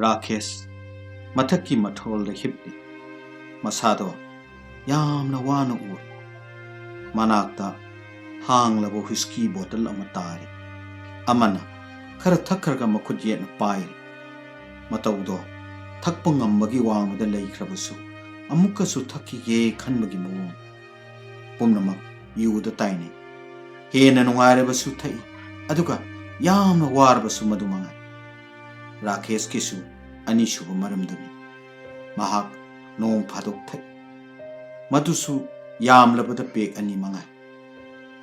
राकेश मथक की मठोल हिप्पी मसादो यामना वाना उर मनाक्ता हांगलबो हुस्की बोतल अमा तारी अमना खर थखरगा मखुद येना पाइरी मतौदो थक्प ngambagi wangda leikrabsu amukkasu thakkiye khanbagi mawong pumnamak yuda taini hena nungarebasu thai aduga yamna warbasu madumanga Rakesh किसु अनिशुब मरमदनी महाक नोंग फादोक थै मदुसु यामलबद पेक अनि मंगाय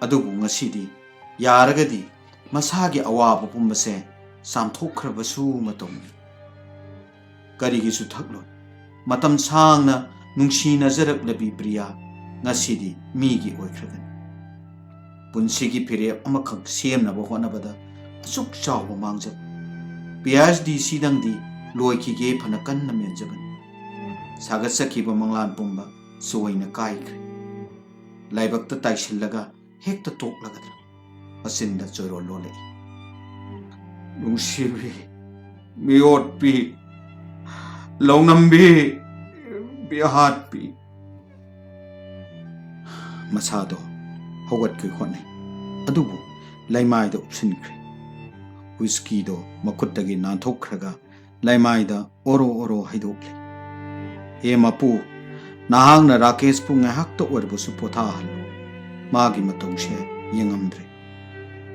अदुबु ngasiदी यारगदी मसागी अवाब पुंबसे सामथोखरबसु मतोंग करिगिसु थकलो मतम सांगना नुंसीना जरकलबी प्रिया ngasiदी मीगी ओइख्रगन पुंसीगी फिरे अमखक सेमनब होनबदा असुक चाव मांगजब PhD sidangdi loikige phana kanna menjaban sagat sakhiba manglan pumba soina kaikre laibakta taisillaga hekta toklagadra asinda choro lolei lungsibi miot pi longnambi bihat pi masado hogat ki khone adubu laimai da upsinkre Whiskey do makutagi nanthokraga laimaida oro oro haidokle he mapu nahang na Rakesh pu ngahak to orbusu potha halu magi matongse yengamdre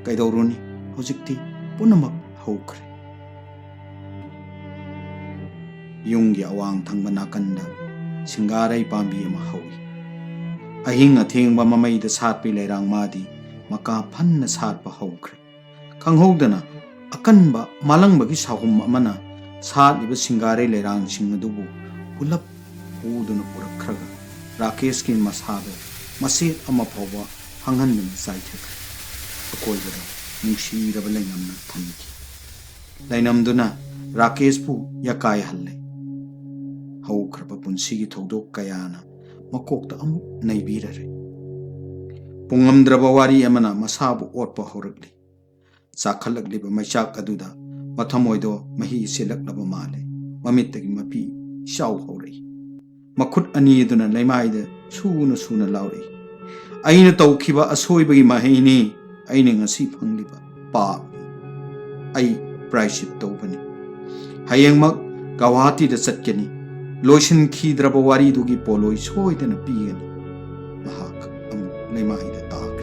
kaidoruni hojikti punamak hokre yunggi awang thangba nakanda singarai pambi ama hawi ahing athengba mamaida satpi leirang madi maka phanna satpa hokre khanghodana अकनबा मालंगबगी साहुम Amna सालिब Singare लेरांग सिंगदुबु pull-up पुदुन पुरखरगा Rakesh की मसादो मसेत अमा फौबा हंगनन साइथक अकोइबदा नुंसीरब लेंगमना थनकी लाइनमदुना राकेश पु यकाय हल्ले हौखरब पुंसीगी थौदोक कयाना मकोकता अमुक नैबीररे पुंगमद्रब वारी अमना मसाबु ओटपा हौरगली चाखलकलिब मैचाक अदुदा मथमोइदो मही सेलकलबा माले ममित्तगी मपी शाउ हौरई मखुट अनीदुना लैमाइदा सुना सुना लाउरई अइना तौखिबा असोइबगी महीनी अइना ngasi फंगलिबा पाप अइ प्रायश्चित तौबनी हयेंगमक गुवाहाटी दा चटकनी लोइसिन खीद्रबा वारीदुगी पोलोइ सोइदना पीगनी महाक अमु लैमाइदा ताक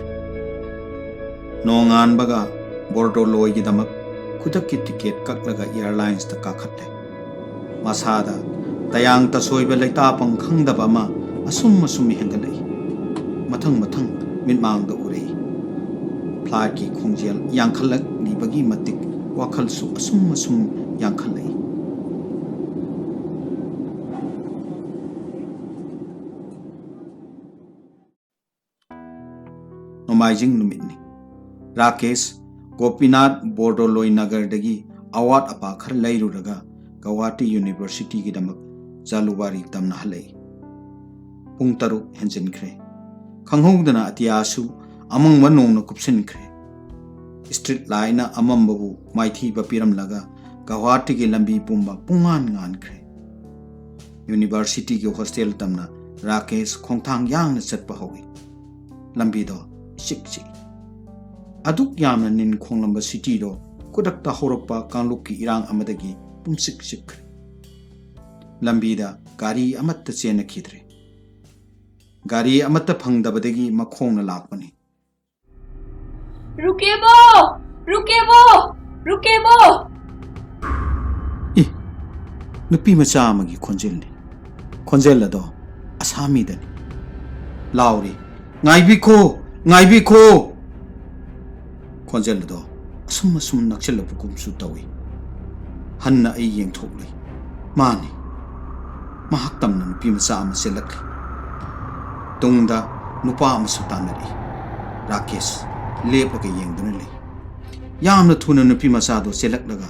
नोंगानबगा बोर्डो लोई दमक खुदक की टिकेट ककलगा एयरलाइंस ता काखट्ले मसादा तयांग तसोइब लैतापंग खंगदबा अमा assume assume हेंगलई मथंग मथंग मिटमांग the Orai flight की खोंजेल यांखलक लीबगी मतिक वाखल सु असुम असुम यांखलई नोमाइजिंग नुमितनी राकेश गोपीनाथ बोर्डोलोई नगर दगी अवाट अपा खर लैरुरगा गुवाहाटी यूनिवर्सिटी की दमक जालुवारी तमना हलई पुंग तरु हेंजिनख्रे खंगहोदना अतियासु अमंग मनोंग कुपसिनख्रे स्ट्रीट लाइन अमंबबु माइथी बपिरम लगा गुवाहाटी की लंबी पुंबा पुंगान गानख्रे यूनिवर्सिटी की हॉस्टल तमना राकेश खोंगथांग यांग चटपा होगी लंबी दो चिक चिक अदुक यामना निन खोंगलंबा सिटी दो कुदक्ता होरकपा कांलुक की इरांग अमदगी पुंसिक सिक लंबीदा गाड़ी अमत्त चेनखिद्रे गाड़ी अमत्त फंगदबदगी मखोंगना लाकपनी रुकेबो रुकेबो रुकेबो इ नुपी मचा अमगी खोंजेलनी खोंजेल अदो असामीदनी लाउरी ngaibiko ngaibiko खोंजेल दो असुम असुम नक्सलबुकुमसु तवी हन्ना आई येंथोकलै मानी महाक तमना नुपी मचा अमा सेलक्ली तुंगदा नुपा अमसु तानरी राकेश लेपलगा येंगदुना लै यामना थुना नुपी मचादो सेलक्लगा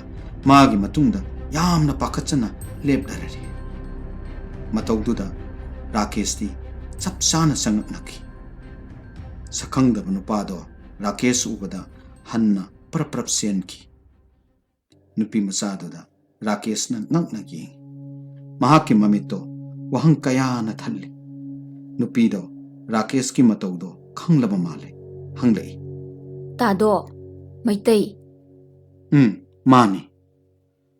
मागी मतुंगदा यामना पाखचना लेपलररी मतौदुदा राकेश दी चप चाना संगनखी सखंगदब नुपादो राकेश उबदा हन्ना प्रप्रप सेनकी नुपी मचादुदा राकेशना ngakna yengi. Mahaki mamito wahang kayana thalli. Nupido Rakesh ki mataudo khanglaba male hanglei. Tado maitai Mani.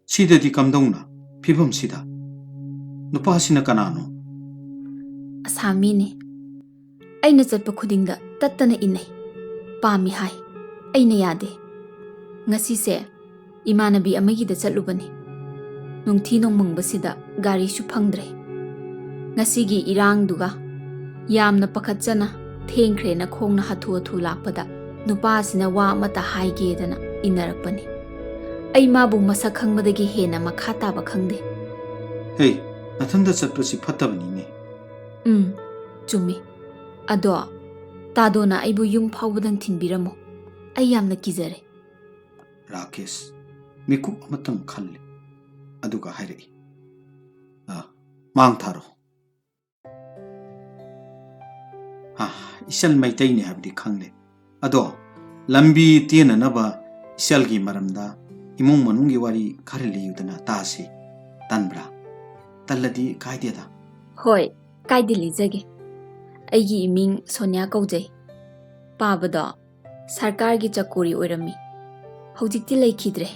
Sidadi kamdongna phibam sida. Nupasina kanano. Asami ne aina chatpa khudingda tattana inai pami hai aina yade ngasi se imanabi amagi da chatlubani nungthi nongmangbasida gari su phangdre ngasi gi irang duga yamna pakhatchana thengkhre na khongna hathu athu lakpada nupa sina wa mata haige dana inarakpani ai mabu masak khangmadagi hena makha taba khangde Hey, nathanda chatpasi phatabani ne. Chumi ado tadona aibu yung phawbadang thinbiramo ai yamna kizare Rakesh mikup amatang khalle aduga hairei. Mang tharo. Isal maitai ne habdi khangle. Ado lambi tiena naba isal gi maramda imung manungi wari kharili yudana taasi tanbra talladi kaideda. hoi kaidili jage aigi iming Sonia kaujai pabado sarkar gi chakuri oirami hojikti laikhidre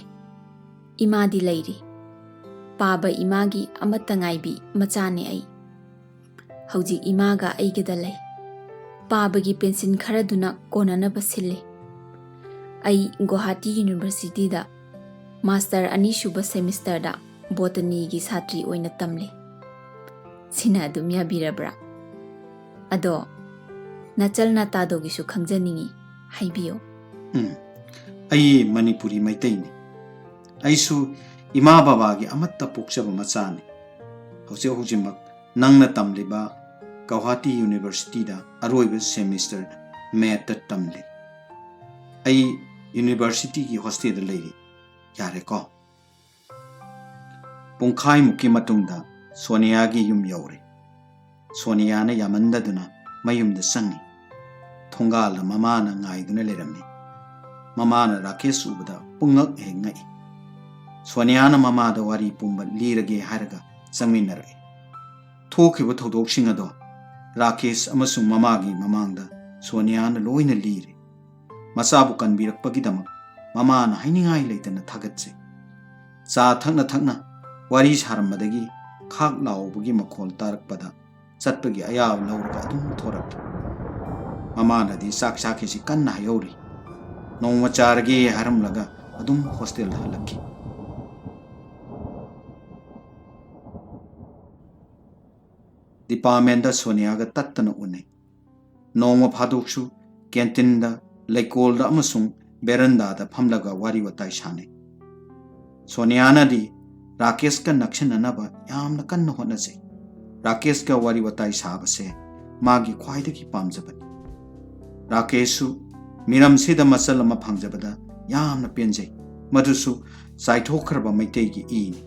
imadi lairi paba imagi amata ngaibi machane ai hojik imaga aigida lai paba gi pension kharaduna konana basille ai Guwahati University da master ani shuba semester da botany gi satri oina tamle sina dumya birabra ado nachal na tado gi su khangjaningi haibiyo Ai Manipuri maitai ne. Aisu ima baba gi amatta pokchaba machane. Haujimak nangna tamliba Guwahati University da aroiba semester math tamle. Ai university gi hostel da leiri. Yare ko. Pungkhai mukki matungda Sonia gi yum yaure. Sonia na yamandaduna mayumda sangi. Thongala mamana ngaiduna leramni. Mamana Rakesh ubada pungak ngai. Sonia na mamada wari pumba lirage haraga sangminarai. Thokiba thodokshing ado Rakesh amasung mamagi mamangda Sonia na loina lire. Masabu kanbirakpagidamak mamana hainingai leitana thagatse. Sa thakna wari sarammadagi khak laubagi makhol tarakpada chatpagi ayaw lauraga adum thorak. Mamana di sakisi kanna hayori. Nongma charge haramlaga adum hostel halakki. Department da Sonia ga tattana unai. Nongma phadoksu canteen da laikol da amasung beranda da phamlaga wari watai sane. Sonia na di Rakesh ka nakshananaba yamna kanna honase. Rakesh ka wari watai sabase magi khwaidagi pamjabani. Rakeshu miram sida masal ama phangjabada yamna penjai madusu saithokhraba maitegi ini.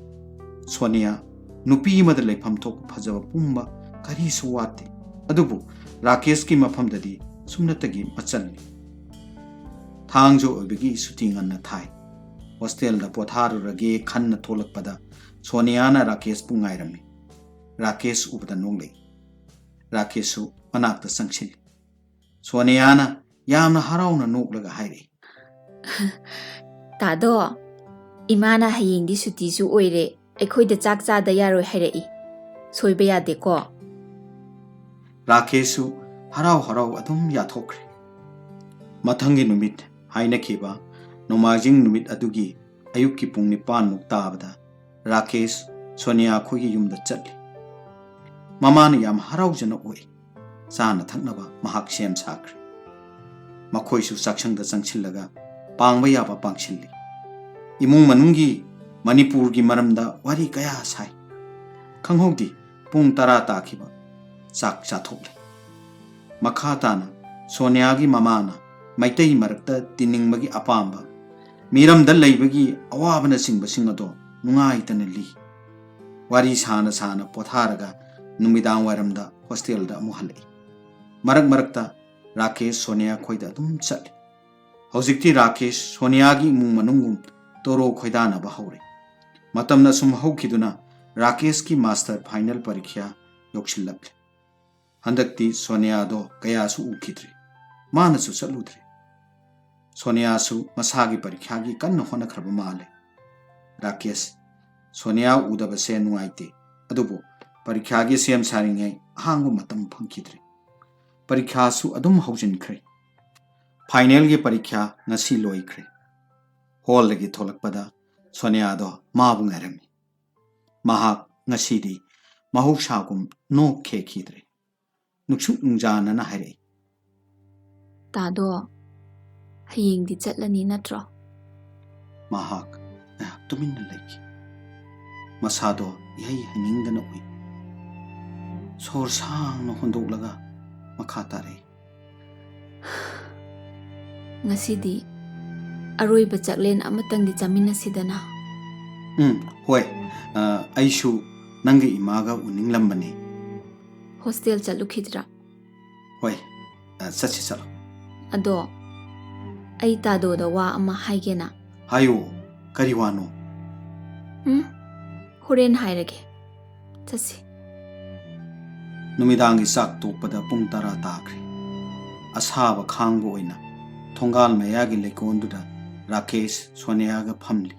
Sonia nupi mada leifam thok phajaba pumba kari suwate adubu Rakesh ki mafamdadi sumnatagi machalli. Thangjo obigi shooting anna thai. Hostel da potharu rage khanna tholakpada Sonia na Rakesh pungairami. Rakesh ubada nonglei. Rakeshu manakta sangchil. Sonia na yamna harauna noklaga haire. Tado imana hayengdi suti su oire aikhoida chak chada yaroi hairei soiba yade ko. Rakeshu harau adum yathokre. Mathangi numit haina khiba nomajing numit adugi ayukki pung 9 muk tabada Rakesh Sonia khogi yumda chatli. Mamana yam haraujana oi. Sana thaknaba mahak sem sakre. Makhoisu sakshang da changchillaga pangba yaba pangchilli. Imung manungi Manipur gi maramda wari kaya sai. Khanghodi pung 10 takhiba sak chathokle. Makhatana Sonia gi mamana maitai marakta tiningbagi apamba miram dal leibagi awabana singba singado nungai tanali. Wari sana potharaga numidang waramda hostel da muhalli. Marakta Rakesh Sonia khoida dum chali. Hojikti Rakesh Sonia gi mung manungum toro khoidana ba haure. मतमना सुम हौखिदुना राकेश की master final परीक्षा योक्सिल्लक्ले हंदक्ति सोनिया दो कयासु उखिद्रे मानसु चलुद्रे सोनियासु मसागी परीक्षा की कन्न होनख्रब माले राकेश सोनिया उदबसे नुआइते अदुबु परीक्षा की same सारिङै हांगु मतम फंखिद्रे परीक्षासु अदुम हौजिनख्रे final की परीक्षा ngasi लोइख्रे हॉल लगी थोलकपदा सोनिया दो माबु ngरमी महाक ngasi mahousaगुम नो खेखिद्रे नुक्सुक नुजानना हाइरे तादो हयेंदि चटलनी नत्रो महाक तुमिन लेखि मसादो यही हनिंगदन उइ सोर सांगनो होंदोकलगा मखा तारे ngasi अरोइब चकलेन अमतंगदि चामिनसिदना होय आइसु नंगे इमागा उनिंगलंबने हॉस्टेल चलुखिद्रा होय सच्ची चलो अदो आई तादो दा वा अमा हाइगेना हायो करी वानो होरेन हाइरगे चसी नुमिदांगी साक तोपदा पुंग तरा ताख्रे असाब खांगबो ओइना थोंगाल मयागी लेकोंदुदा राकेश सोनियागा फमली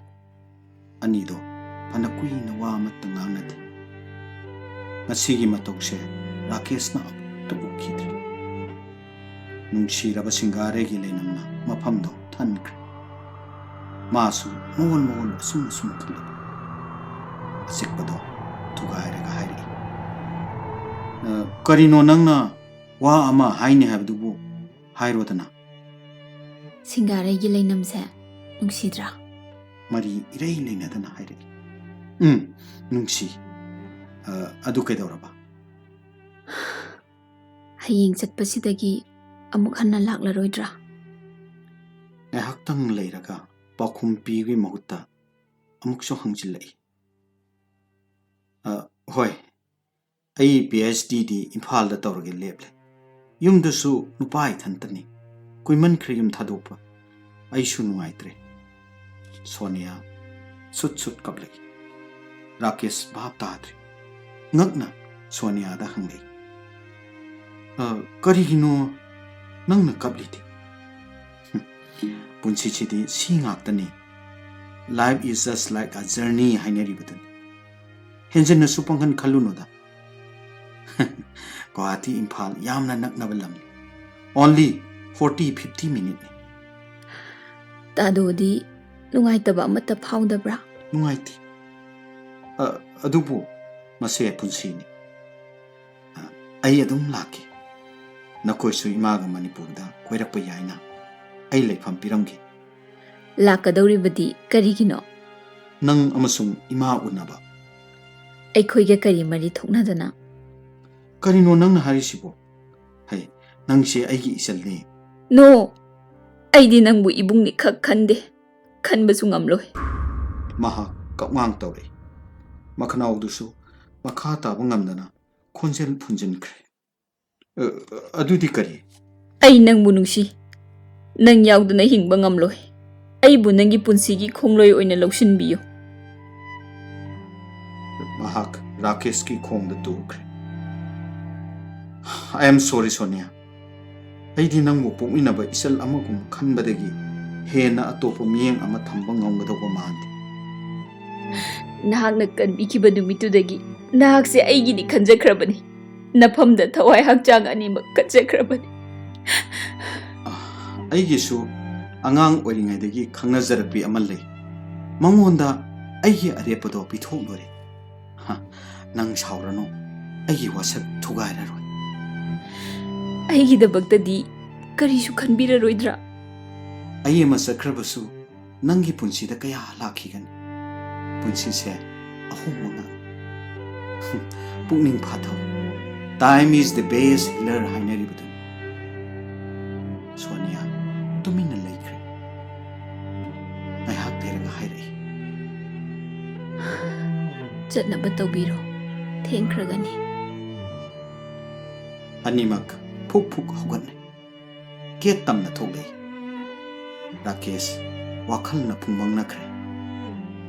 अनिदो फना कुइना वा मत ngangnade ngasi matokse राकेश ना तबु खिद्रे नुंगसिरबा सिंगारे गी लेनमना मफमदो थनख्रे मासु मोगल मोगल सुम सुम खले सिकपदो थुगाइरगा हाइरि करिनो नंगना वा अमा हाइने हाबदुबु हाइरोदना सिंगारे गी लेनमसे नुंगसिद्रा मरी इरई लेनदना हाइरि नुंगसी अदु कैदौरबा हयेंग चटपसिदगी अमुक हन्ना लाक्लरोइद्रा ngahakhtang leiraga pakhum pigi mahutta amukso hangchilai hoi ai phd di imphal da tawrage leble yumda su nupai thantani kuiman khrium thadopa ai su nuaitre sonia sut sut kablai rakesh bhap tadre ngakna sonia da hangai karigino nangna kabliti punsichidi singaktani life is just like a journey hainari butun henjena supanghan khalunoda Guwahati Imphal yamna naknaba lam only 40-50 minutes तादोदी नुंगाइतबा अमत फाउदब्रा नुंगाइति अदुबु मसे पुंसिनी आई अदुम लाके नकोइसु इमागा मणिपुरदा कोइरक्पा याइना आई लेफम पिरमगे लाकदौरिबदी करिगिनो नंग अमसुंग इमा उनबा अखोइगे करी मरी थोकनादना करिनो नंग हारिसिबो है नंगसे आइगी इसलने no आइदी नंगबु इबुंगनि खक खंदे खनबसु ngamloi maha kawngang tawre makhnaw dusu makha ta bungamdana khonjel phunjin khre adudi kari ai nangbu nungsi nang yauduna hingba ngamloi ai bu nangi punsigi khongloi oina lawsin biyo mahak rakesh ki khong da tukre I am sorry Sonia ai di nangbu pokminaba isal amagum khanbadagi hena atopo miyeng ama thamba ngamgadawa mande nahak na kan bikiba numitudagi nahak se aigi ni khanjakrabani nafamda thawai hakchang ani mak katjakrabani aigi su angang oringai dagi khangnazarapi amalai mangonda aigi arepado pithonore nang saurano aigi wasak thugaira roi aigi da bagdadi karisu khanbira roidra ai ma sakrabasu nangi punsi da kaya lakhigan punsi se ahumuna pungning phatho time is the best healer hainari budu Sonia tumina laikre ai hak teraga hairai chatna batawbiro thengkragani animak phuk phuk hogan ke tamna tholei Rakesh wakhal na phungmang na khre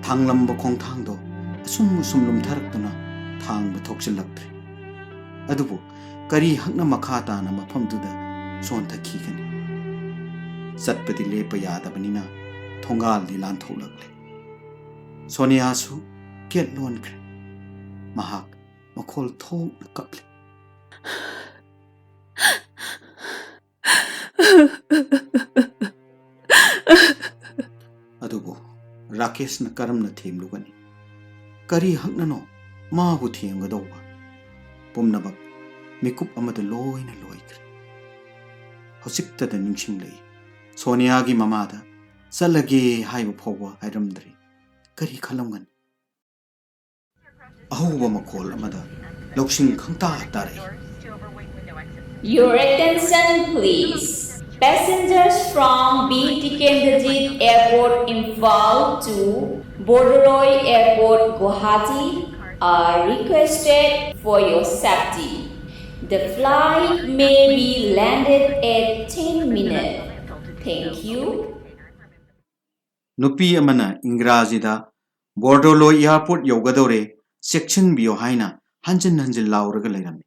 ꯊꯥꯡꯂꯝꯕ ꯈꯣꯡꯊꯥꯡꯗꯣ ꯑꯁꯨꯝ ꯑꯁꯨꯝ ꯂꯨꯝꯊꯔꯛꯇꯨꯅ ꯊꯥꯡꯕ ꯊꯣꯛꯆꯤꯜꯂꯛꯇ꯭ꯔꯦ ꯑꯗꯨꯕꯨ ꯀꯔꯤ ꯍꯛꯅ ꯃꯈꯥ ꯇꯥꯅ ꯃꯐꯝꯗꯨꯗ ꯆꯣꯟꯊꯈꯤꯒꯅꯤ ꯆꯠꯄꯗꯤ ꯂꯦꯞꯄ ꯌꯥꯗꯕꯅꯤꯅ ꯊꯣꯡꯒꯥꯜꯗꯤ ꯂꯥꯟꯊꯣꯛꯂꯛꯂꯦ ꯁꯣꯅꯤꯌꯥꯁꯨ ꯒꯦꯠ ꯂꯣꯟꯈ꯭ꯔꯦ ꯃꯍꯥꯛ ꯃꯈꯣꯜ ꯊꯣꯛꯅ ꯀꯞꯂꯤ ꯑꯗꯨꯕꯨ ꯔꯥꯀꯦꯁꯅ ꯀꯔꯝꯅ ꯊꯦꯝꯂꯨꯒꯅꯤ ꯀꯔꯤ ꯍꯛꯅꯅꯣ ꯃꯥꯕꯨ ꯊꯦꯝꯒꯗꯧꯕ ꯄꯨꯝꯅꯃꯛ ꯃꯤꯀꯨꯞ ꯑꯃꯗ ꯂꯣꯏꯅ ꯂꯣꯏꯈ꯭ꯔꯦ ꯍꯧꯖꯤꯛꯇꯗ ꯅꯤꯡꯁꯤꯡꯂꯛꯏ ꯁꯣꯅꯤꯌꯥꯒꯤ ꯃꯃꯥꯗ ꯆꯠꯂꯒꯦ ꯍꯥꯏꯕ ꯐꯥꯎꯕ ꯍꯥꯏꯔꯝꯗ꯭ꯔꯤ ꯀꯔꯤ ꯈꯜꯂꯝꯒꯅꯤ ꯑꯍꯧꯕ ꯃꯈꯣꯜ ꯑꯃꯗ ꯂꯧꯁꯤꯡ ꯈꯪꯇꯥ ꯇꯥꯔꯛꯏ Your attention please. Passengers from B. Tikendajit Airport Imphal to Bordoloi Airport Guwahati are requested for your safety. The flight may be landed at 10 minutes. Thank you. नुपी Amna इंग्राजीदा बोर्डोलोई airport यौगदौरे चेक्सिनबियो हाइना हंजिन हंजिन लाउरगा लेरम्मि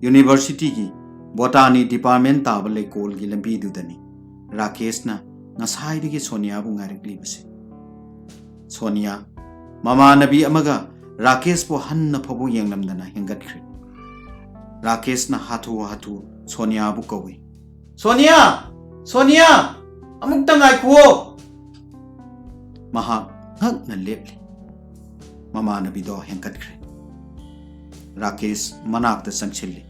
university की बोटानी डिपार्टमेंट ताब लेकोल की लंबीदुदनी राकेशना ngसाइदगी सोनिया बु ngairikliबसे सोनिया ममानबी अमगा राकेश बो हन्न फबु येंगलमदना हेंगतख्रे राकेशना हाथु हाथु सोनिया बु कौई सोनिया सोनिया अमुक्ता ngaइखुओ महा ngakna lepli ममानबीदो हेंगतख्रे Rakesh मनाक्ता संगछिल्ली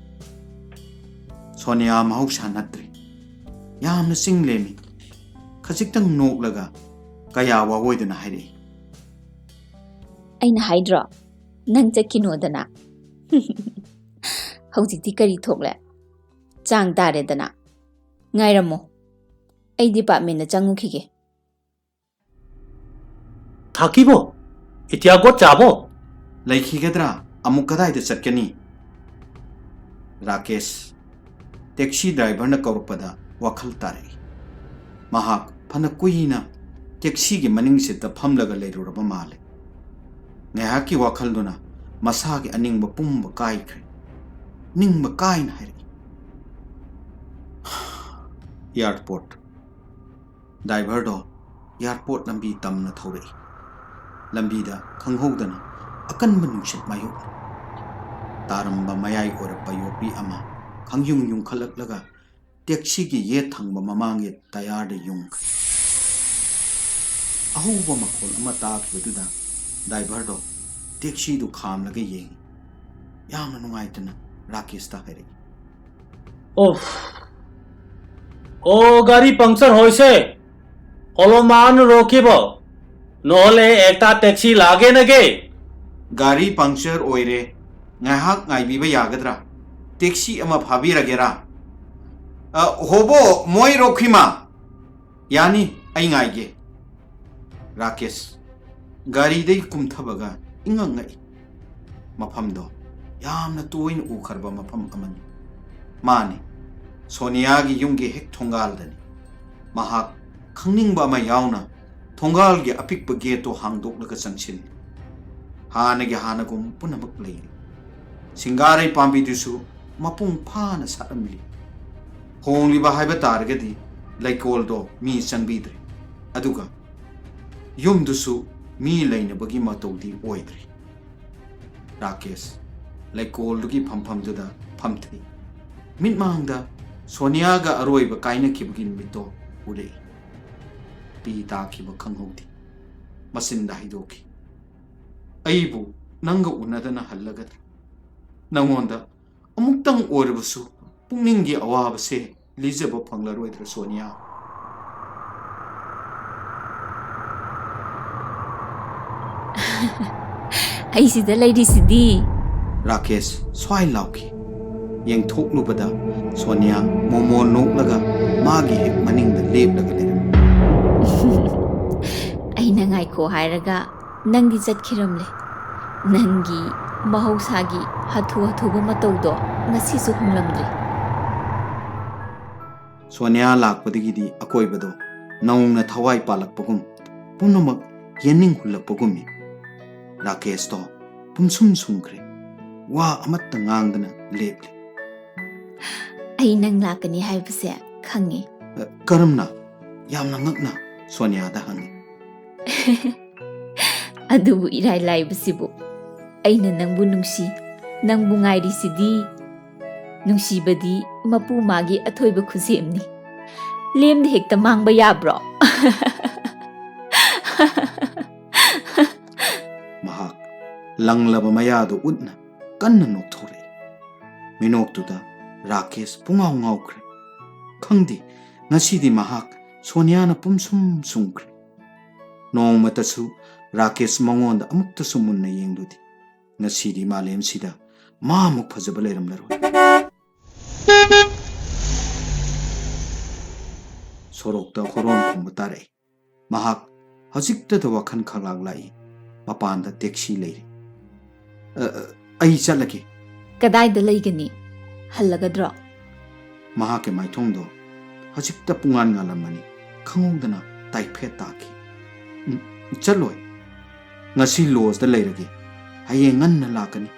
Sonia महौसा नत्रे यामना सिंगलेमी खजिक्तंग नोकलगा कया वावोइदना हाइरे ꯑꯩꯅ ꯍꯥꯏꯗ꯭ꯔꯣ ꯅꯪ ꯆꯠꯈꯤꯅꯣꯗꯅ ꯍꯧꯖꯤꯛꯇꯤ ꯀꯔꯤ ꯊꯣꯛꯂꯦ ꯆꯥꯡ ꯇꯥꯔꯦꯗꯅ ꯉꯥꯏꯔꯝꯃꯣ ꯑꯩ ꯗꯤꯄꯥꯔꯠꯃꯦꯟꯇ ꯆꯪꯉꯨꯈꯤꯒꯦ थाकीबो इतियागो चाबो लैखिगद्रा अमुक कदाइदा चटकनी राकेश टैक्सी ड्राइवर न कौरपदा वखल तारे महाक फन कुइना टैक्सी की मनिंग से फमलगा लेरुरबा माले नेहा की वखलदुना मसा की अनिंग पुंब काइख्रे निंग काइन हाइरे एयरपोर्ट ड्राइवर दो एयरपोर्ट लंबी तमना थौरे लंबीदा खंगहोदना अकनब नुंसित मायो तारंबा मयाई ओरपा योपी अमा खंगयुंग युंग खलकलगा टैक्सी की ये थंगबा ममांगे टायर दे युंग अहोबा मखोल अमा ताखिबदुदा ड्राइवर दो टैक्सी दु खामलगे येंग यामना नुंगाइतना राकेश ता हाइरे ओफ ओ गाड़ी पंक्चर होइसे ओलोमान रोकिबो नोले एकता टैक्सी लागे नगे गाड़ी puncture ओइरे ngaihak ngaibiba yagadra taxi ama phabiragera hobo moi rokhima yani ai ngaige rakesh gari dei kumthabaga ingangai mafam do yamna toin ukharba mafam amani mani sonia gi yumgi hek thongal dani mahak khangningba ama yauna thongal gi apikpa gate to hangdok laga changchil hana gi hana gum punamak lei सिंगारई पांबी दुसु मपुंग फाना सारमली होंगलिबा हाइबा तारगदी लैकोल दो मी संबीद्रे अदुगा yum दुसु मी लैनबगी मतौदी ओइद्रे राकेश लैकोल दुगी फमफम दुदा फमथि मिटमांगदा सोनिया गा अरोइबा काइना किबगी मितो उरे P ताखिबा खंगौदी मसिंदा हिदोकी अइबु नंगा उनदना हल्लगद्रा नंगोंदा अमुक्तंग ओरबसु पुंगनिंगी अवाबसे लिजबो फंगलरोइद्र सोनिया ꯑꯩꯁꯤꯗ ꯂꯩꯔꯤꯁꯤꯗꯤ राकेश स्वाई लाउकी येंथोकलुबदा सोनिया मोमो नोकलगा मागी हेक मनिंगदा लेपलगा लेरम ꯑꯩꯅ ꯉꯥꯏꯈꯣ ꯍꯥꯏꯔꯒ ꯅꯪꯗꯤ ꯆꯠꯈꯤꯔꯝꯂꯦ ꯅꯪꯒꯤ ꯃꯍꯧꯁꯥꯒꯤ ꯍꯥꯊꯨ ꯍꯥꯊꯨꯕ ꯃꯇꯧꯗꯣ ngasisu honglamdri. Sonia lakpadagidi akoibado naungna thawai palakpagum punamak yening hulakpagumi. Rakesh to pumsum sumkre wa amatta ngangdana leple. Ai nang lakani haibase khangi. Karamna yamna ngakna Sonia da hangi. Adubu irai laibasibu. Aina nangbu nungsi, nangbu ngairi sidi. Nungsi badi mapu magi athoiba khusemni. Lem de hekta mangba yabro. Mahak langlaba mayado utna kanna nokthore. Minoktuda Rakesh pungaw ngawkre. Khangdi ngasidi mahak Sonia na pumsum sumkre. Nong matasu Rakesh mangonda amukta sumunna yengdudi. Ngasidi malem sida mamuk phajaba leiramlaroi. Sorokta horon khongba tare. Mahak hajikta da wakhan khalak lai. Mapanda taxi leire. Ai chalake. Kadai da laigani. Hallagadro. Mahake maithongdo hajikta pungan ngalamani. Khangongdana taiphet taki. Chaloi. Ngasi los da leirage. Hayeng nganna lakani.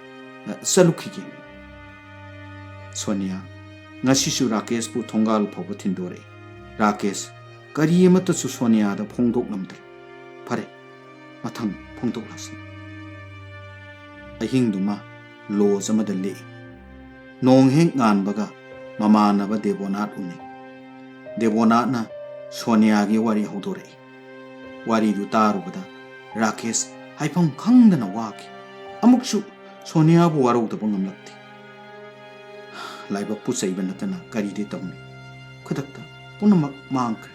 Salukhige. Sonia ngasi su Rakesh pu thongal phobo thindore. Rakesh kari amata su Sonia da phongdok namdre. Phare mathang phongdok lasin. Ahingduma los amada le. Nong heng ngan baga mamanaba Devonat uni. Devonat na Sonia gi wari hodore. Wari du tarubada Rakesh haifam khangdana waki. Amuksu Sonia bu waro da bangamlakti. Laiba pusaiba natana kari de tawni. Khudakta punamak mangkre.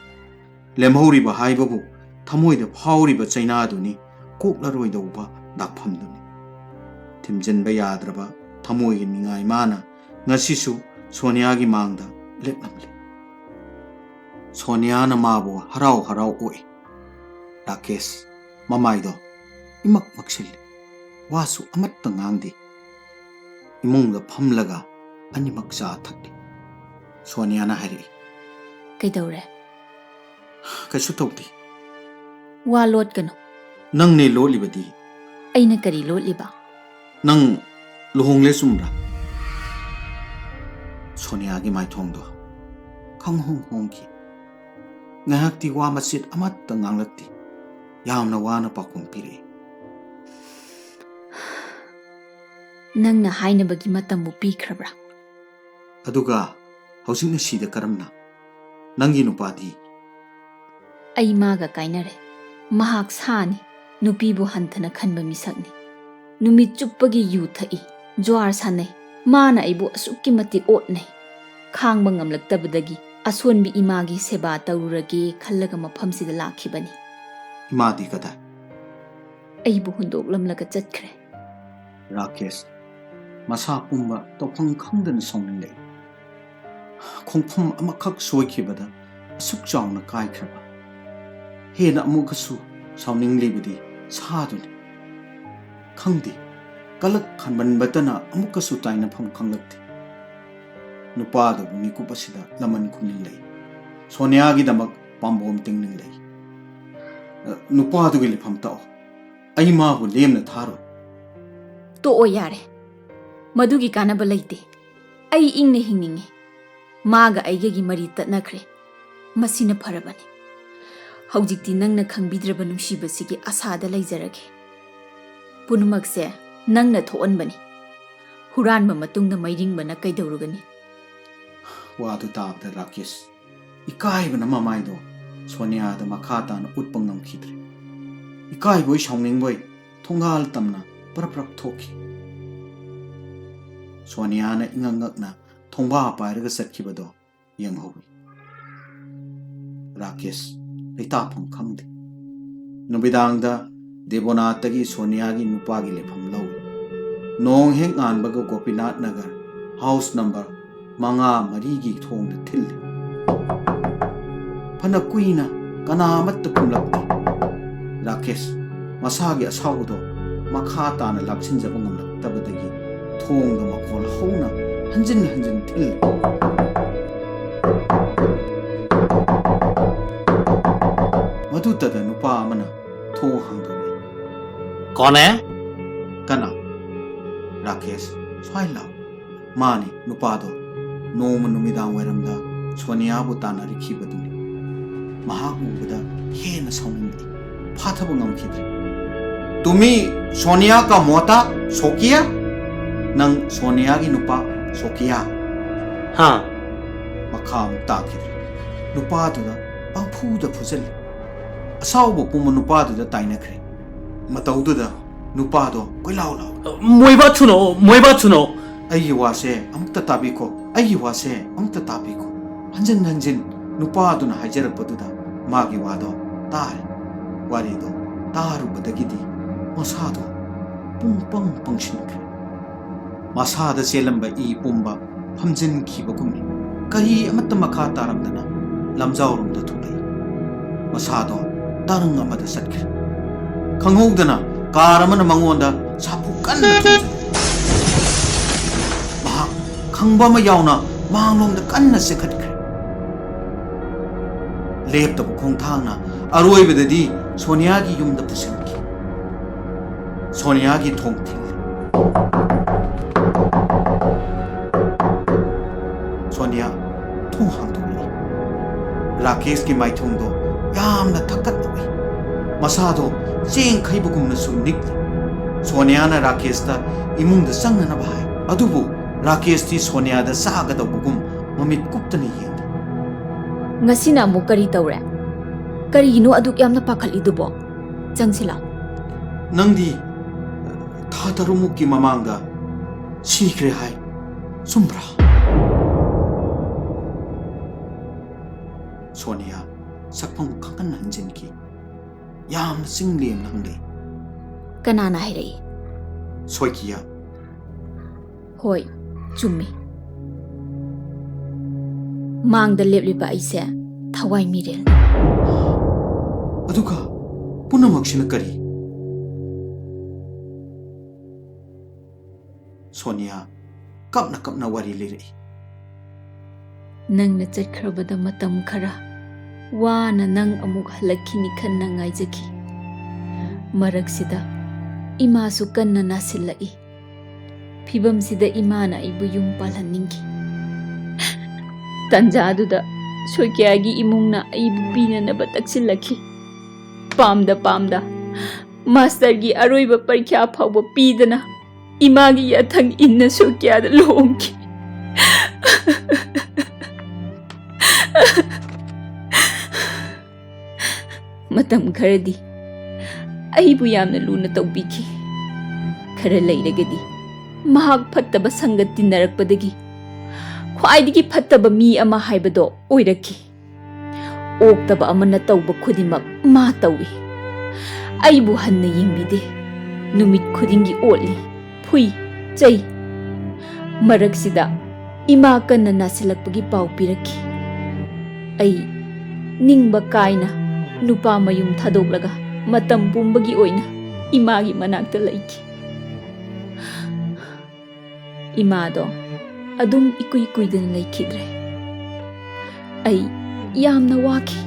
Lemhoriba haibabu thamoida phawriba chaina duni koklaroi dauba dakphamduni. Timjenba yadraba thamoigi ningai mana ngasisu Sonia gi mangda lepnamle. Sonia na mabu harau harau oi. Rakesh mamaido imak maksil. Wasu amatta ngangdi. Imungda phamlaga animak cha thakli. Sonia na hari. Kaidaure. Kaisu tawti. Wa lot kano. Nang ne lo libadi. Aina kari lot liba. Nang luhongle sumra. Sonia gi mai thongdo. Khang hong hong ki. Ngahak ti wa masit amatta nganglakti. Yamna wana pakum pire. Nangna hainabagi matambu pikhrabra. Aduga hausikna sida karamna. Nangi nupadi. Ai maga kainare. Mahak sani. Nupibu hantana khanba misakni. Numit chuppagi yu thai. Jwar sanai. Mana aibu asukki mati otnai. Khangba ngamlaktabadagi asonbi imagi seba tarurage khallaga mafamsida lakhibani. Imadi kada. Aibu hundoklamlaga chatkre. Rakesh masa pumba topang khangdan songle. Khongpham amakhak soikibada asuk chawna kaikhraba. Hena amukasu sauning libidi saduni. Khangdi kalak khanban batana amukasu taina pham khanglakti. Nupado mikupasida laman khumning lei. Sonia gi damak pambom tingning lei. Nupado gi lifam tao. Ai ma bu lemna tharo. To o yare. Madugi kanaba laite. Ai ingne hingninge. Maga aigagi mari tatnakre. Masina pharabani. Haujikti nangna khangbidraba nungsibasigi asada laizarage. Punumakse nangna thoonbani. Huranba matungna mairingbana kaidawrugani. Wadu tabda Rakesh. Ikaibana mamaido Sonia da makhatana utpangam khidre. Ikai boy shongning boy thongal tamna paraprak thoki. Sonia na ingangakna thongba pairaga satkibado yanghobi. Rakesh leita phang khangde. Nubidangda Devonatagi Sonia gi nupagi lefam lawi. Nong heng anbaga Gopinath Nagar house number manga marigi thong de thil. Phana kuina kana amatta kumlakti. Rakesh masagi asawdo makha tana lapsinjaba ngamlaktabadagi thongda makhol hona हंजिन हंजिन थिल मधुतद नुपा अमना थो हांदोरे कौन है? कना राकेश स्वाई लाओ माने नुपादो नोम नुमिदां वैरमदा सोनिया बु तानारिखिबदुनि महाक उबदा हेन साउनिंगदि फाथब ngamखिद्रे तुमी सोनिया का मोता सोकिया नंग सोनिया की नुपा सोकिया हाँ मखाम ताखिद्रे नुपादुदा पंफुदा फुजल असाउबो पुम नुपादुदा ताइनखरे मतौदुदा नुपादो कोइलाउ लाउ मोइबा सुनो अई वासे अमुक्ता ताबिको अई वासे अमुक्ता ताबिको हंजन हंजन नुपादुना हाइजरपदुदा मागी वादो तार वारीदो तारुबदगिदी मसादो पुंग पंग पंगशिनखरे मसादा चेलंबा ई पुंबा फमजिन खिबगुमनि करी अमत्त मखा तारमदना लमजाउरुमदा थुलई मसादो तारंग अमदा सटखरे खंगौदना कार अमन मंगोंदा सापु कन्न थुंजन महा खंगबा म यावना मांगलोमदा कन्न सेखटखरे लेपतब खोंथांगना अरोइबददी सोनिया की युमदा पुसनखि सोनिया की थोंग थिल सोनिया थोंग हांदोले राकेश की माइथोंदो यामना थकतबई मसादो चेंग खैबगुमना सुनिक सोनिया ना राकेश ता इमुंग संगना भाई अदुबु राकेश ती सोनिया दा सागदबगुम ममित कुप्तनी Young ngasi na mo kari tawre kari ino aduk yamna pakhali dubo changsila Nandi था तरुमुक की ममांगा सीखरे हाय सुम्ब्रा सोनिया सकपम खकन हंजन की याम सिंगलेम नंगले kanana hairei सोइकिया hoi chummi mangda lepliba aise thawai mirel अदुका पुनमक्षिन करी सोनिया कपना कपना वारी ले रही nangna chakhrabada matam khara wana nang amuk halakhini khanna ngaijaki maraksida ima su kanna nasillai phibam sida imana ibu yum palhanningi tanjaduda soikyagi imungna ibu pinanaba taksillaki pamda master gi aroiba parikya phawba pidana imagi yathang inna sokyada lomki matam kharadi aibu yamna luna tawbiki khara leiragadi mahak phattaba sangat tinarakpadagi khwaidigi phattaba mi ama haibado oiraki oktaba amana tawba khudimak ma tawi aibu hanna yingbide numit khudingi oli phui chai maraksida ima kanna nasilakpagi pau piraki ai ningba kaina nupa mayum thadoklaga matam pumbagi oina imagi manakta laiki imado adum ikui kuidan laikidre ai yamna waki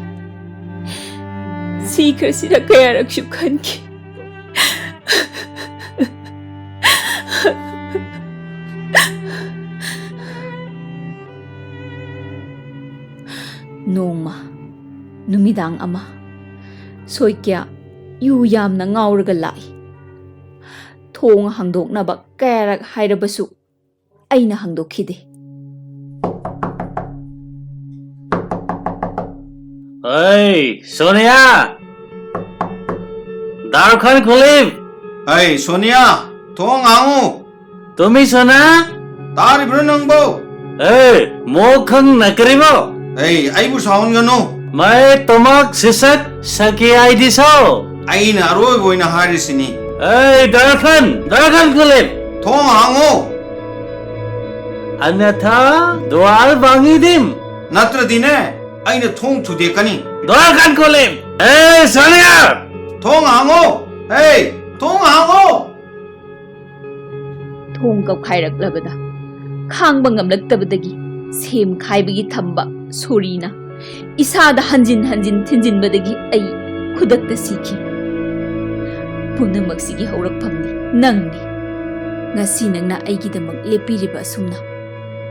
sikra sira kayarakshu khanki nongma numidang ama soikya yu yamna ngauraga lai thong hangdoknaba kayarak hairabasu aina hangdokhide Hey, Sonia! Darkhan Kulim! Hey Sonia थोंग आऊं Tumi Sona? तारी ब्रनंगबो Hey, Mokhang Nakribo! hey आइबु साउन गनो Mai Tomak Sisak Saki Aidiso! आइना रोय बोइना हारिसिनी Hey, Darkhan Kulim! थोंग आऊं Anyatha, Dwal Bangidim! नत्र दिने आइना थोंग थुदे कनी Darkhan Kulim! Hey, Sonia! थोंग आऊं hey थोंग आऊं thong kap khairak labada ꯈꯥꯡꯕ ꯉꯝꯂꯛꯇꯕꯗꯒꯤ ꯁꯦꯝ ꯈꯥꯏꯕꯒꯤ ꯊꯝꯕ ꯁꯣꯔꯤꯅ ꯏꯁꯥꯗ ꯍꯟꯖꯤꯟ ꯍꯟꯖꯤꯟ ꯊꯤꯟꯖꯤꯟꯕꯗꯒꯤ ꯑꯩ ꯈꯨꯗꯛꯇ ꯁꯤꯈꯤ꯫ ꯄꯨꯝꯅꯃꯛꯁꯤꯒꯤ ꯍꯧꯔꯛꯐꯝꯗꯤ ꯅꯪꯅꯤ꯫ ꯉꯁꯤ ꯅꯪꯅ ꯑꯩꯒꯤꯗꯃꯛ ꯂꯦꯞꯄꯤꯔꯤꯕ ꯑꯁꯨꯝꯅ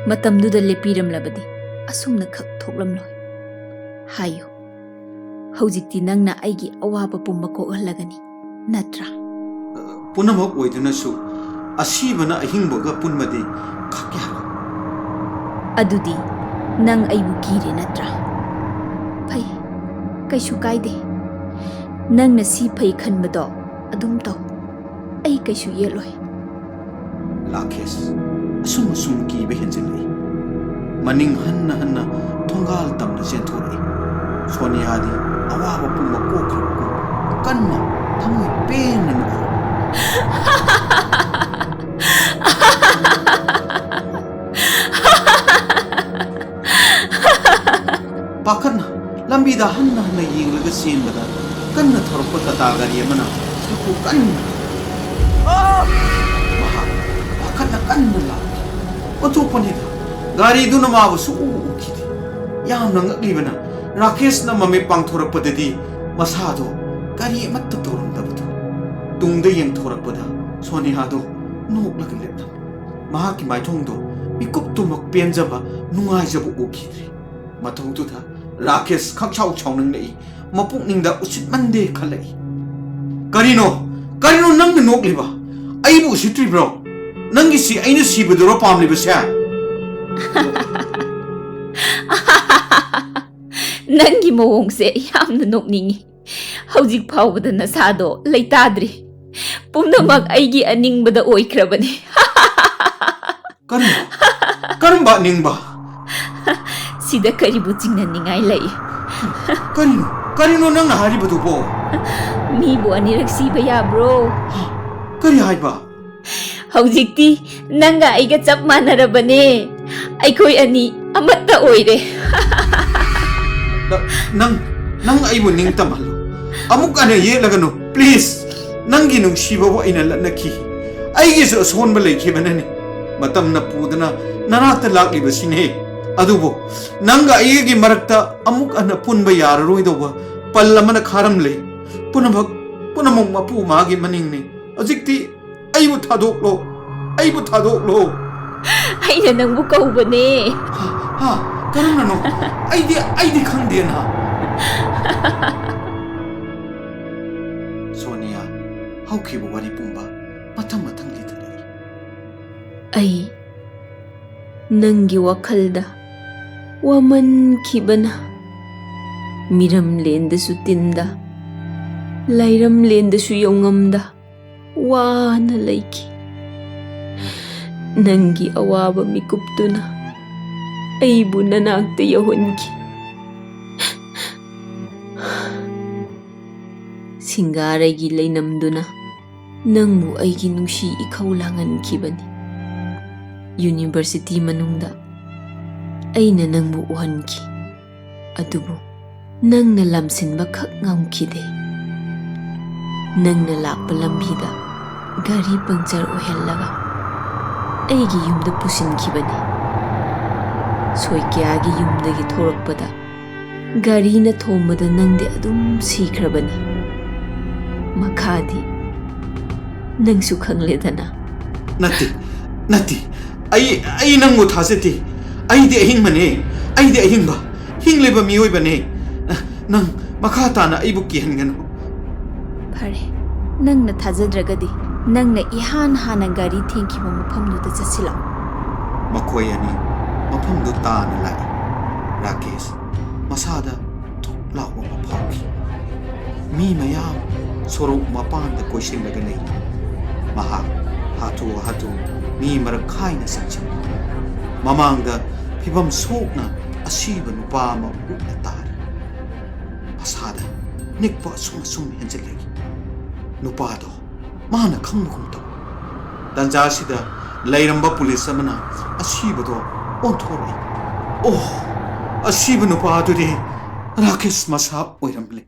ꯃꯇꯝꯗꯨꯗ ꯂꯦꯞꯄꯤꯔꯝꯂꯕꯗꯤ ꯑꯁꯨꯝꯅ ꯈꯛ ꯊꯣꯛꯂꯝꯂꯣꯏ꯫ ꯍꯥꯏꯌꯨ, ꯍꯧꯖꯤꯛꯇꯤ ꯅꯪꯅ ꯑꯩꯒꯤ ꯑꯋꯥꯕ ꯄꯨꯝꯕ ꯀꯣꯛꯍꯜꯂꯒꯅꯤ, ꯅꯠꯇ꯭ꯔꯥ? ꯄꯨꯝꯅꯃꯛ ꯑꯣꯏꯗꯨꯅꯁꯨ ꯑꯁꯤꯕꯅ ꯑꯍꯤꯡꯕꯒ ꯄꯨꯟꯕꯗꯤ ꯈꯛ ꯌꯥꯔꯣꯏ꯫ ꯑꯗꯨꯗꯤ ꯅꯪ ꯑꯩꯕꯨ ꯀꯤꯔꯦ ꯅꯠꯇ꯭ꯔꯥ? ꯐꯩ, ꯀꯩꯁꯨ ꯀꯥꯏꯗꯦ꯫ ꯅꯪꯅ ꯁꯤ ꯐꯩ ꯈꯟꯕꯗꯣ ꯑꯗꯨꯝ ꯇꯧ, ꯑꯩ ꯀꯩꯁꯨ ꯌꯦꯠꯂꯣꯏ꯫ ꯔꯥꯀꯦꯁ ꯑꯁꯨꯝ ꯀꯤꯕ ꯍꯦꯟꯖꯤꯜꯂꯛꯏ꯫ ꯃꯅꯤꯡ ꯍꯟꯅ ꯍꯟꯅ ꯊꯣꯡꯒꯥꯜ ꯇꯝꯅ ꯆꯦꯟꯊꯣꯔꯛꯏ꯫ ꯁꯣꯅꯤꯌꯥꯗꯤ ꯑꯋꯥꯕ ꯄꯨꯝꯕ ꯀꯣꯛꯈ꯭ꯔꯕꯒꯨꯝ ꯀꯟꯅ ꯊꯃꯣꯏ ꯄꯦꯟꯅ ꯅꯣꯛꯏ꯫ ꯄꯥꯈꯠꯅ ꯂꯝꯕꯤꯗ ꯍꯟꯅ ꯍꯟꯅ ꯌꯦꯡꯂꯒ ꯆꯦꯟꯕꯗ ꯀꯟꯅ ꯊꯧꯔꯛꯄ ꯇꯥꯇꯥ ꯒꯥꯔꯤ ꯑꯃꯅ ꯃꯈꯨ ꯀꯟꯅ ꯃꯍꯥꯛ ꯄꯥꯈꯠꯅ ꯀꯟꯅ ꯂꯥꯎꯈꯤ꯫ ꯑꯣꯟꯊꯣꯛꯄꯅꯤꯗ, ꯒꯥꯔꯤꯗꯨꯅ ꯃꯥꯕꯨ ꯁꯨꯛꯎ ꯎꯈꯤꯗꯦ꯫ ꯌꯥꯝꯅ ꯉꯛꯂꯤꯕꯅ ꯔꯥꯀꯦꯁꯅ ꯃꯃꯤꯠ ꯄꯥꯡꯊꯣꯔꯛꯄꯗꯗꯤ ꯃꯁꯥꯗꯣ ꯒꯥꯔꯤ ꯑꯃꯠꯇ ꯇꯧꯔꯝꯗꯕꯗꯨ꯫ ꯇꯨꯡꯗ ꯌꯦꯡꯊꯣꯔꯛꯄꯗ ꯁꯣꯅꯤꯌꯥꯗꯣ ꯅꯣꯛꯂꯒ ꯂꯦꯞꯂꯝꯃꯤ꯫ ꯃꯍꯥꯛꯀꯤ ꯃꯥꯏꯊꯣꯡꯗꯣ ꯃꯤꯀꯨꯞꯇꯨꯃꯛ ꯄꯦꯟꯖꯕ ꯅꯨꯡꯉꯥꯏꯖꯕ ꯎꯈꯤꯗ꯭ꯔꯦ꯫ ꯃꯇꯧꯗꯨꯗ ꯔꯥꯀꯦꯁ ꯈꯪꯁꯥꯎ ꯁꯥꯎꯅꯤꯡꯂꯛꯏ꯫ ꯃꯄꯨꯛꯅꯤꯡꯗ ꯎꯁꯤꯠꯃꯟꯗꯦ ꯈꯜꯂꯛꯏ꯫ ꯀꯔꯤꯅꯣ ꯅꯪꯅ ꯅꯣꯛꯂꯤꯕ? ꯑꯩꯕꯨ ꯎꯁꯤꯠꯇ꯭ꯔꯤꯕ꯭ꯔꯣ? ꯅꯪꯒꯤꯁꯤ ꯑꯩꯅ ꯁꯤꯕꯗꯨꯔꯣ ꯄꯥꯝꯂꯤꯕꯁꯦ? ꯅꯪꯒꯤ ꯃꯑꯣꯡꯁꯦ ꯌꯥꯝꯅ ꯅꯣꯛꯅꯤꯡꯉꯤ꯫ ꯍꯧꯖꯤꯛ ꯐꯥꯎꯕꯗ ꯅꯁꯥꯗꯣ ꯂꯩꯇꯥꯗ꯭ꯔꯤ꯫ ꯄꯨꯝꯅꯃꯛ ꯑꯩꯒꯤ ꯑꯅꯤꯡꯕꯗ ꯑꯣꯏꯈ꯭ꯔꯕꯅꯤ꯫ ꯀꯔꯝꯕ ꯑꯅꯤꯡꯕ? ꯁꯤꯗ ꯀꯔꯤꯕꯨ ꯆꯤꯡꯅꯅꯤꯡꯉꯥꯏ ꯂꯩ? ꯀꯔꯤꯅꯣ ꯅꯪꯅ ꯍꯥꯏꯔꯤꯕꯗꯨꯕꯣ? ꯃꯤꯕꯨ ꯑꯅꯤꯔꯛ ꯁꯤꯕ ꯌꯥꯕ꯭ꯔꯣ? ꯀꯔꯤ ꯍꯥꯏꯕ? ꯍꯧꯖꯤꯛꯇꯤ ꯅꯪꯒ ꯑꯩꯒ ꯆꯞ ꯃꯥꯟꯅꯔꯕꯅꯦ꯫ ꯑꯩꯈꯣꯏ ꯑꯅꯤ ꯑꯃꯠꯇ ꯑꯣꯏꯔꯦ꯫ ꯅꯪ ꯑꯩꯕꯨ ꯅꯤꯡꯇꯝꯍꯜꯂꯨ꯫ ꯑꯃꯨꯛ ꯍꯟꯅ ꯌꯦꯠꯂꯒꯅꯨ ꯄ꯭ꯂꯤꯖ꯫ ꯅꯪꯒꯤ ꯅꯨꯡꯁꯤꯕꯕꯨ ꯑꯩꯅ ꯂꯠꯅꯈꯤ꯫ ꯑꯩꯒꯤꯁꯨ ꯑꯁꯣꯟꯕ ꯂꯩꯈꯤꯕꯅꯅꯤ꯫ ꯃꯇꯝꯅ ꯄꯨꯗꯨꯅ ꯅꯅꯥꯛꯇ ꯂꯥꯛꯂꯤꯕꯁꯤꯅꯦ꯫ ꯑꯗꯨꯕꯨ ꯅꯪꯒ ꯑꯩꯒꯤ ꯃꯔꯛꯇ ꯑꯃꯨꯛ ꯍꯟꯅ ꯄꯨꯟꯕ ꯌꯥꯔꯔꯣꯏꯗꯧꯕ ꯄꯜ ꯑꯃꯅ ꯈꯥꯔꯝꯂꯦ꯫ ꯄꯨꯝꯅꯃꯛ ꯃꯄꯨ ꯃꯥꯒꯤ ꯃꯅꯤꯡꯅꯤ꯫ ꯍꯧꯖꯤꯛꯇꯤ ꯑꯩꯕꯨ ꯊꯥꯗꯣꯛꯂꯣ꯫ ꯑꯩꯅ ꯅꯪꯕꯨ ꯀꯧꯕꯅꯦ꯫ ꯀꯔꯝꯅꯅꯣ? ꯑꯩꯗꯤ ꯈꯪꯗꯦꯅ꯫ ꯁꯣꯅꯤꯌꯥ ꯍꯧꯈꯤꯕ ꯋꯥꯔꯤ ꯄꯨꯝꯕ ꯃꯊꯪ ꯂꯤꯊꯔꯛꯏ꯫ ꯑꯩ ꯅꯪꯒꯤ ꯋꯥꯈꯜꯗ ꯋꯥꯃꯟꯈꯤꯕꯅ ꯃꯤꯔꯝꯂꯦꯟꯗꯁꯨ ꯇꯤꯟꯗ, ꯂꯩꯔꯝꯂꯦꯟꯗꯁꯨ ꯌꯧꯉꯝꯗ ꯋꯥꯅ ꯂꯩꯈꯤ꯫ ꯅꯪꯒꯤ ꯑꯋꯥꯕ ꯃꯤꯀꯨꯞꯇꯨꯅ ꯑꯩꯕꯨ ꯅꯅꯥꯛꯇ ꯌꯧꯍꯟꯈꯤ꯫ ꯁꯤꯡꯒꯥꯔꯩꯒꯤ ꯂꯩꯅꯝꯗꯨꯅ ꯅꯪꯕꯨ ꯑꯩꯒꯤ ꯅꯨꯡꯁꯤ ꯏꯈꯧ ꯂꯥꯡꯍꯟꯈꯤꯕꯅꯤ꯫ ꯌꯨꯅꯤꯚꯔꯁꯤꯇꯤ ꯃꯅꯨꯡꯗ ꯑꯩꯅ ꯅꯪꯕꯨ ꯎꯍꯟꯈꯤ꯫ ꯑꯗꯨꯕꯨ ꯅꯪꯅ ꯂꯝꯁꯤꯟꯕ ꯈꯛ ꯉꯝꯈꯤꯗꯦ꯫ ꯅꯪꯅ ꯂꯥꯛꯄ ꯂꯝꯕꯤꯗ ꯒꯥꯔꯤ ꯄꯪꯆꯔ ꯑꯣꯏꯍꯜꯂꯒ ꯑꯩꯒꯤ ꯌꯨꯝꯗ ꯄꯨꯁꯤꯟꯈꯤꯕꯅꯤ꯫ ꯁꯣꯏꯀ꯭ꯌꯥꯒꯤ ꯌꯨꯝꯗꯒꯤ ꯊꯣꯔꯛꯄꯗ ꯒꯥꯔꯤꯅ ꯊꯣꯝꯕꯗ ꯅꯪꯗꯤ ꯑꯗꯨꯝ ꯁꯤꯈ꯭ꯔꯕꯅꯤ꯫ ꯃꯈꯥꯗꯤ ꯅꯪꯁꯨ ꯈꯪꯂꯦꯗꯅ꯫ ꯅꯠꯇꯦ, ꯑꯩ ꯅꯪꯕꯨ ꯊꯥꯖꯗꯦ꯫ ꯑꯩꯗꯤ ꯑꯍꯤꯡꯕꯅꯦ꯫ ꯑꯩꯗꯤ ꯑꯍꯤꯡꯕ ꯍꯤꯡꯂꯤꯕ ꯃꯤꯑꯣꯏꯕꯅꯦ꯫ ꯅꯪ ꯃꯈꯥ ꯇꯥꯅ ꯑꯩꯕꯨ ꯀꯤꯍꯟꯒꯅꯨ꯫ ꯐꯔꯦ, ꯅꯪꯅ ꯊꯥꯖꯗ꯭ꯔꯒꯗꯤ ꯅꯪꯅ ꯏꯍꯥꯟ ꯍꯥꯟꯅ ꯒꯥꯔꯤ ꯊꯦꯡꯈꯤꯕ ꯃꯐꯝꯗꯨꯗ ꯆꯠꯁꯤꯜꯂꯛꯑꯣ꯫ ꯃꯈꯣꯏ ꯑꯅꯤ ꯃꯐꯝꯗꯨ ꯇꯥꯅ ꯂꯥꯛꯏ꯫ ꯔꯥꯀꯦꯁ ꯃꯁꯥꯗ ꯊꯨꯛ ꯂꯥꯎꯕ ꯑꯃ ꯐꯥꯎꯈꯤ꯫ ꯃꯤ ꯃꯌꯥꯝ ꯁꯣꯔꯣꯛ ꯃꯄꯥꯟꯗ ꯀꯣꯏꯁꯤꯜꯂꯒ ꯂꯩ꯫ ꯃꯍꯥꯛ ꯍꯥꯊꯨ ꯃꯤ ꯃꯔꯛ ꯈꯥꯏꯅ ꯆꯪꯁꯤꯜꯂꯤ꯫ ꯃꯃꯥꯡꯗ ꯐꯤꯕꯝ ꯁꯣꯛꯅ ꯑꯁꯤꯕ ꯅꯨꯄꯥ ꯑꯃ ꯎꯠꯅ ꯇꯥꯔꯤ꯫ ꯃꯁꯥꯗ ꯅꯤꯛꯄ ꯑꯁꯨꯝ ꯍꯦꯟꯖꯤꯜꯂꯛꯏ꯫ ꯅꯨꯄꯥꯗꯣ ꯃꯥꯅ ꯈꯪꯕꯒꯨꯝ ꯇꯧ꯫ ꯇꯟꯖꯥꯁꯤꯗ ꯂꯩꯔꯝꯕ ꯄꯨꯂꯤꯁ ꯑꯃꯅ ꯑꯁꯤꯕꯗꯣ ꯑꯣꯟꯊꯣꯔꯛꯏ꯫ ꯑꯁꯤꯕ ꯅꯨꯄꯥ ꯑꯗꯨꯗꯤ ꯔꯥꯀꯦꯁ ꯃꯁꯥ ꯑꯣꯏꯔꯝꯂꯦ꯫